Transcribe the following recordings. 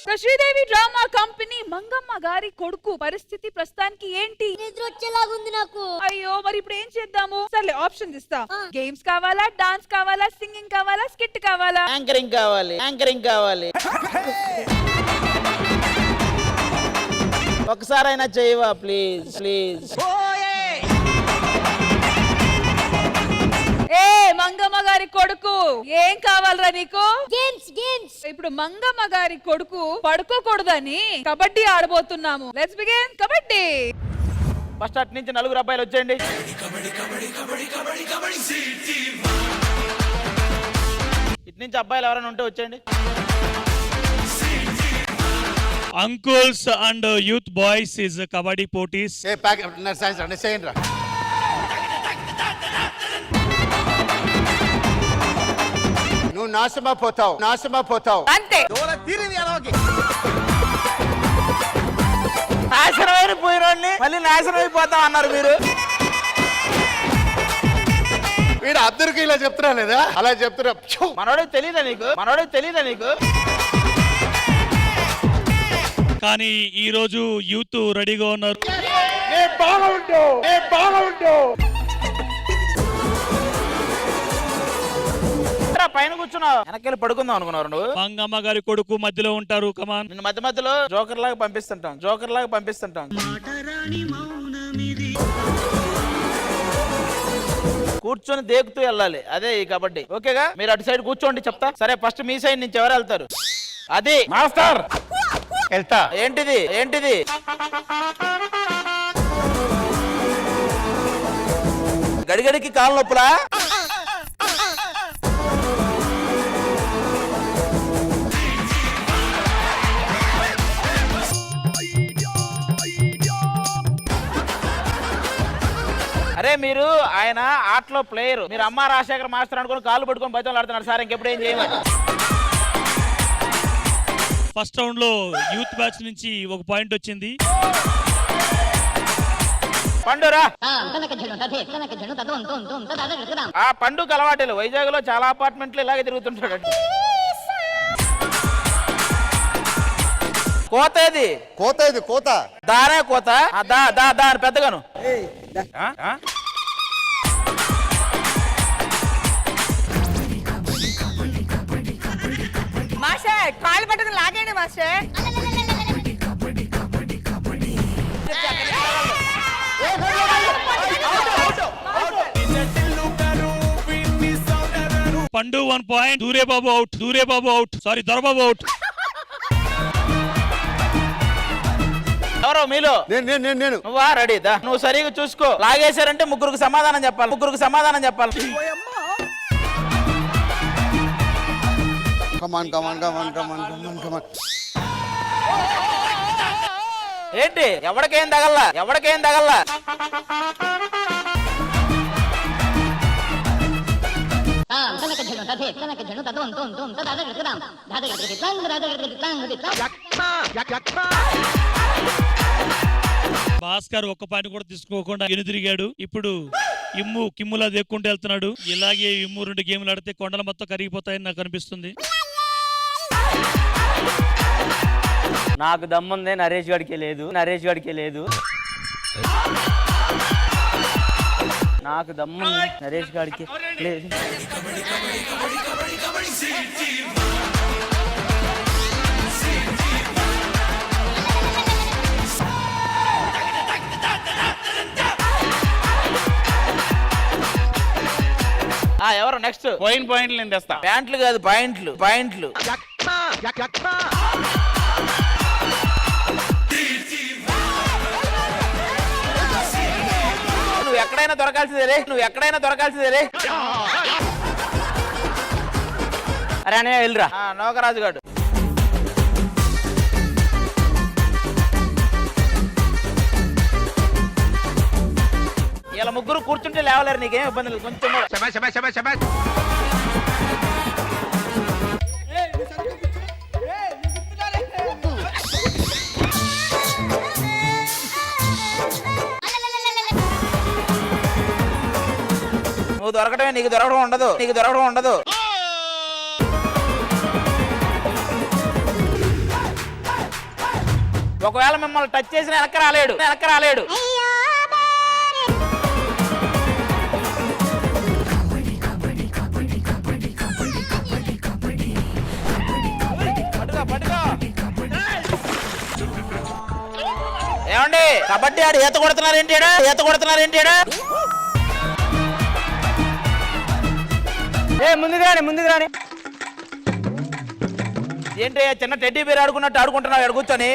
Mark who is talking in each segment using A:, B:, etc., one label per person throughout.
A: Sridevi drama company Mangamma గారి కొడుకు పరిస్థితి ప్రస్తుతానికి ఏంటి?
B: నిద్ర వచ్చేలాగుంది నాకు.
A: అయ్యో, మరి ఇప్పుడు ఏం చేద్దాము? సర్లే, ఆప్షన్స్ ఇస్తా. గేమ్స్ కావాలా, డాన్స్ కావాలా, సింగింగ్ కావాలా, స్కిట్ కావాలా?
C: యాంకరింగ్ కావాలి, యాంకరింగ్ కావాలి. ఒకసారైనా చేయవా ప్లీజ్ ప్లీజ్.
A: ఏ మంగమ్మ గారి కొడుకు, ఏం కావాలరా నీకు?
B: Games games.
A: ఇప్పుడు మంగమ్మ గారి కొడుకు పడుకోకూడదని కబడ్డీ ఆడబోతున్నాము. Let's begin kabaddi.
C: ఫస్ట్ అటు నుంచి 4 అబ్బాయిలు వచ్చేయండి. ఇటు నుంచి అబ్బాయిలు ఎవరైనా ఉంటే వచ్చేయండి.
D: Uncles and youth boys is kabaddi poties.
E: A pack science రండి చేయండి రా. నువ్వు నాశమైపోతావు, నాశమైపోతావు.
A: అంతే.
C: నాశనమైన పోయినోడిని మళ్ళీ నాశనం అయిపోతాం అన్నారు మీరు.
E: వీడు అందరికి ఇలా చెప్తున్నా లేదా? అలా చెప్తున్నా.
C: మనోడికి తెలీదా నీకు? మనోడికి తెలీదా నీకు?
D: కానీ ఈ రోజు యూత్ రెడీగా ఉన్నారు.
C: పైన కూర్చున్నావు, వెనకెళ్ళి పడుకుందాం అనుకున్నారు నువ్వు.
D: మంగమ్మ గారి కొడుకు మధ్యలో ఉంటారు. కమాన్,
C: నిన్ను మధ్య మధ్యలో జోకర్ లాగా పంపిస్తుంటాం, జోకర్ లాగా పంపిస్తుంటాం. కూర్చొని దేకుతూ వెళ్ళాలి, అదే ఈ కబడ్డీ. ఓకేగా? మీరు అటు సైడ్ కూర్చోండి చెప్తా. సరే, ఫస్ట్ మీ సైడ్ నుంచి ఎవరు వెళ్తారు? అది
E: మాస్టర్ వెళ్తా.
C: ఏంటిది ఏంటిది? గడిగడికి కాళ్ళ నొప్పులా? అరే మీరు ఆయన ఆటలో ప్లేయర్, మీరు అమ్మ రాజశేఖర్ మాస్టర్ అనుకుని కాళ్ళు పట్టుకొని బయటలు ఆడుతున్నారు సార్. ఇంకెప్పుడు ఏం చేయమని.
D: ఫస్ట్ రౌండ్ లో యూత్ బ్యాచ్ నుంచి ఒక పాయింట్ వచ్చింది.
C: పండురా. ఆ పండుగ అలవాటు వైజాగ్ లో చాలా అపార్ట్మెంట్లు ఇలాగే తిరుగుతుంటాడు. కోత ఏది?
E: కోత ఇది కోత.
C: దానే కోత. దా దా దా అని పెద్దగాను.
A: మాషే, కాళ్ళు పట్టుకుని లాగండి మాషే.
D: పండు 1 పాయింట్. దూరే బాబు అవుట్, దూరే బాబు అవుట్, సారీ దొరబాబు అవుట్.
C: ఎవరో మీలో?
E: నేను
C: నువ్వా? రెడీ దా. నువ్వు సరిగా చూసుకో. లాగేశారంటే ముగ్గురికి సమాధానం చెప్పాలి, ముగ్గురికి సమాధానం చెప్పాలి.
E: కమాన్ కమాన్ కమాన్ కమాన్ కమాన్ కమాన్.
C: ఏంటి? ఎవరికేం తగల్లా, ఎవరికేం తగల్లా.
D: భాస్కర్ ఒక్క పాయింట్ కూడా తీసుకోకుండా ఎనుదిరిగాడు. ఇప్పుడు ఇమ్ము కిమ్ములా దెక్కుంటూ వెళ్తున్నాడు. ఇలాగే ఇమ్ము 2 గేమ్లు ఆడితే కొండలు మొత్తం కరిగిపోతాయని నాకు అనిపిస్తుంది.
F: నాకు దమ్ముందే, నరేష్ గడికే లేదు, నరేష్ గడికే లేదు. నాకు దమ్ముంది, నరేష్ గడికే లేదు.
C: ఎవరు నెక్స్ట్?
G: పాయింట్లు నేను తెస్తా.
C: ప్యాంట్లు కాదు, పాయింట్లు పాయింట్లు. నువ్వు ఎక్కడైనా దొరకాల్సిందే, నువ్వు ఎక్కడైనా దొరకాల్సిందే.
F: అరే అనే వెళ్ళరా.
C: నోకరాజు గారు ఇలా ముగ్గురు కూర్చుంటే లేవలేరు, నీకేం ఇబ్బంది లేదు. కొంచెం నువ్వు దొరకటమే, నీకు దొరకడం ఉండదు, నీకు దొరకడం ఉండదు. ఒకవేళ మిమ్మల్ని టచ్ చేసిన వెనక్కి రాలేడు ఏమండి కబడ్డీ ఆడు ఈత కొడుతున్నారేంటి
F: ముందుకు రాని
C: ఏంటి చిన్న టెడ్డీ బేర్ ఆడుకున్నట్టు ఆడుకుంటున్నావు ఇక్కడ కూర్చొని.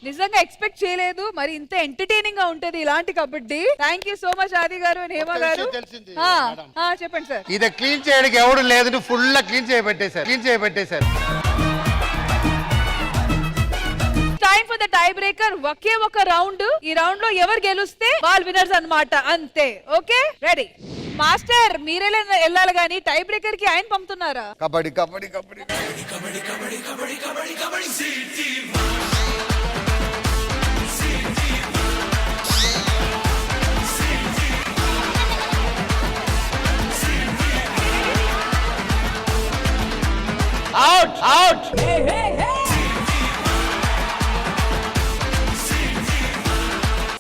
A: నిజంగా ఎక్స్పెక్ట్ చేయలేదు మరి ఇంత ఎంటర్టైనింగ్ గా ఉంటది ఇలాంటి kabaddi. Thank you so much ఆది గారు, హేమ గారు. చెప్పండి సార్.
E: ఇది క్లీన్ చేయడానికి ఎవడు లేదు, ఫుల్ క్లీన్ చేయబెట్టేశారు.
A: Time for the tiebreaker. ఒకే ఒక రౌండ్. ఈ రౌండ్ లో ఎవరు గెలుస్తే వాళ్ళు విన్నర్స్ అన్నమాట, అంతే. Okay ready? మాస్టర్ మీరే వెళ్ళాలి గానీ టై బ్రేకర్ కి ఆయన పంపుతున్నారా?
E: కబడ్డీ
C: అవుట్.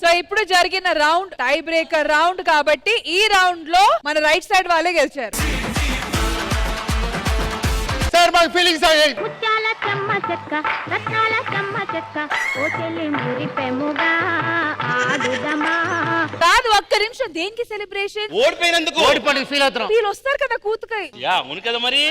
A: సో ఇప్పుడు జరిగిన రౌండ్ టై బ్రేకర్ రౌండ్ కాబట్టి ఈ రౌండ్ లో మన రైట్ సైడ్ వాళ్ళే గెలిచారు.
E: సార్ మాకు ఫీలింగ్స్ అయ్యాయి.
G: ముత్యాల చెమ్మ చెక్క రత్నాల చెమ్మ చెక్క ఓ చెల్లి మురిపెముగా ఆడుదమా.
A: కాదు ఒక్క నిమిషం, దేనికి సెలబ్రేషన్?
H: ఓడిపోయినందుకు
E: ఓడిపోయి ఫీల్ అవుతున్నాం.
A: వీళ్ళు వస్తారు కదా కూతుకై.
H: యా అవును కదా మరి.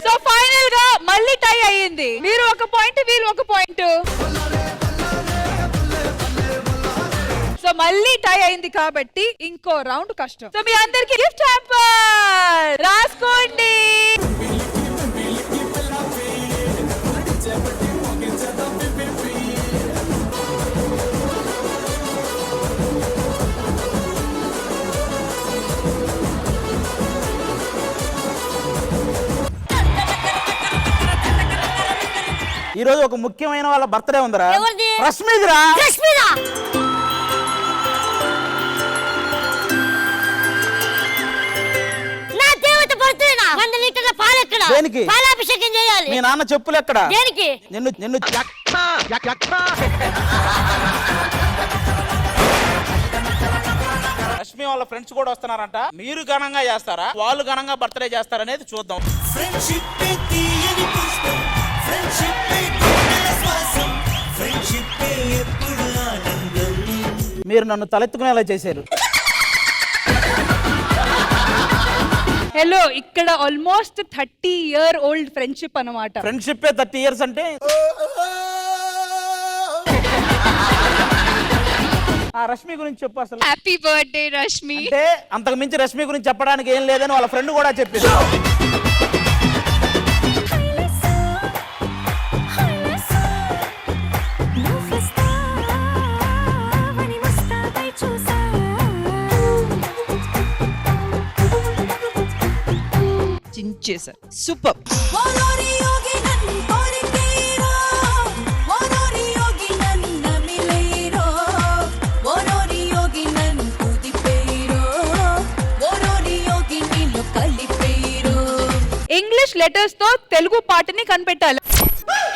A: సో ఫైనల్ గా మళ్ళీ టై అయ్యింది. మీరు ఒక పాయింట్, వీళ్ళు ఒక పాయింట్. సో మళ్ళీ టై అయింది కాబట్టి ఇంకో రౌండ్ కష్టం. సో మీ అందరికి గిఫ్ట్ హ్యాంపర్ రాసుకోండి.
C: ఈ రోజు ఒక ముఖ్యమైన వాళ్ళ బర్త్డే ఉందరా.
B: ఎవరిది?
C: రష్మిదిరా.
B: రష్మిదా? నా దేవత బర్త్డేనా? 100 లీటర్ల పాలు ఎక్కడ?
C: దేనికి?
B: పాలాభిషేకం చేయాలి.
C: మీ నాన్న చెప్పులు ఎక్కడ?
B: దేనికి?
C: నిన్ను రష్మి వాళ్ళ ఫ్రెండ్స్ కూడా వస్తున్నారంట. మీరు ఘనంగా చేస్తారా, వాళ్ళు ఘనంగా బర్త్డే చేస్తారనేది చూద్దాం. మీరు నన్ను తలెత్తుకునేలా చేశారు.
A: హలో, ఇక్కడ ఆల్మోస్ట్ 30-year-old ఫ్రెండ్షిప్ అన్నమాట.
C: ఫ్రెండ్షిప్ 30 years అంటే ఆ రష్మి గురించి చెప్పు అసలు.
I: Happy birthday Rashmi.
C: అంటే అంతకు మించి రష్మి గురించి చెప్పడానికి ఏం లేదని వాళ్ళ ఫ్రెండ్ కూడా చెప్పింది.
A: చించేశారు. సూపర్. ఇంగ్లీష్ లెటర్స్ తో తెలుగు పాటని కనిపెట్టాలి.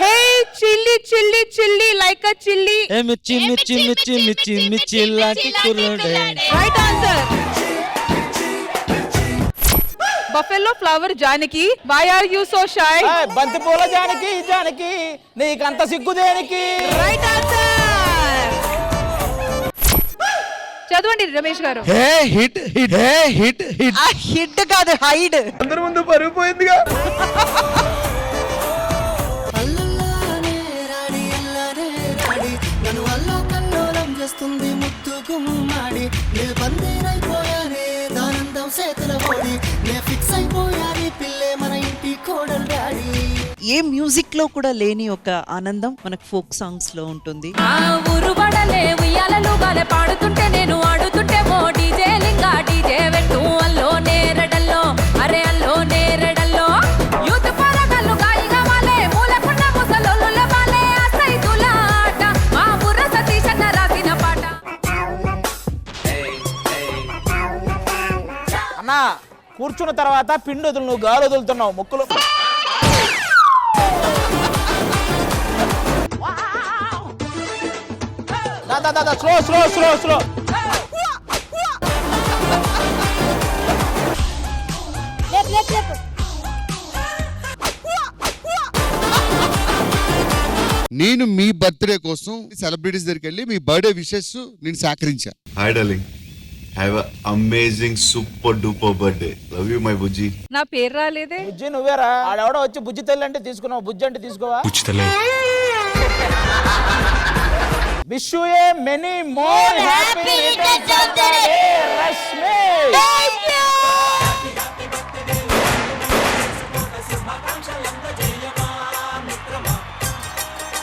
A: Hey chilli chilli chilli like a chilli.
F: మిర్చి మిర్చి మిర్చి మిర్చి మిర్చి లాంటి కుర్రోడే.
A: Right answer. Buffalo flower Janaki. Why are you so shy?
C: బంతి పూల జానకి నీకంత సిగ్గు దేనికి?
A: Right answer. చదవండి రమేష్ గారు.
J: హిట్ కాదు, హైడ్.
C: అందరి ముందు పరుగు పోయిందిగా.
J: నన్ను అల్లో కల్లోలం చేస్తుంది ముత్తు గుమ్మాడి. నే బందీనైపోయానే దానందం చేతుల ఓడి. నే ఫిక్స్ అయిపోయాని పిల్లే మన
H: ఏ మ్యూజిక్ లో కూడా లేని ఒక ఆనందం మనకు ఫోక్ సాంగ్స్ లో ఉంటుంది.
G: ఊరుబడలే ఉయ్యాలలు గాలే పాడుతుంటే నేను ఆడుతుంటే ఓ డీజే లింగా డీజే వెట్టు అల్లో నేరడల్లో అరే అల్లో నేరడల్లో యూత్ పోరగల్లు గాయిగా వాలే మూలకున్న ముసలోళ్ళ వాలే అసైదుల ఆట మా బుర్ర సతీష్ అన్న రాసిన పాట.
C: అన్నా కూర్చున్న తర్వాత పిండి వదులు, నువ్వు గాలి వదులుతున్నావు ముక్కులు. Slow slow slow slow.
E: నేను మీ బర్త్డే కోసం సెలబ్రిటీస్ దగ్గరికి వెళ్ళి మీ బర్త్డే విషెస్ నేను సేకరించా.
I: Hi darling, have a amazing super duper birthday. Love you my bujji.
A: నా పేరు రాలేదే.
C: బుజ్జి నువ్వేరా? ఆడెవడో వచ్చి బుజ్జి తల్లి అంటే తీసుకున్నావు, బుజ్జి అంటే తీసుకోవా? Wish you a many more happy returns of the day.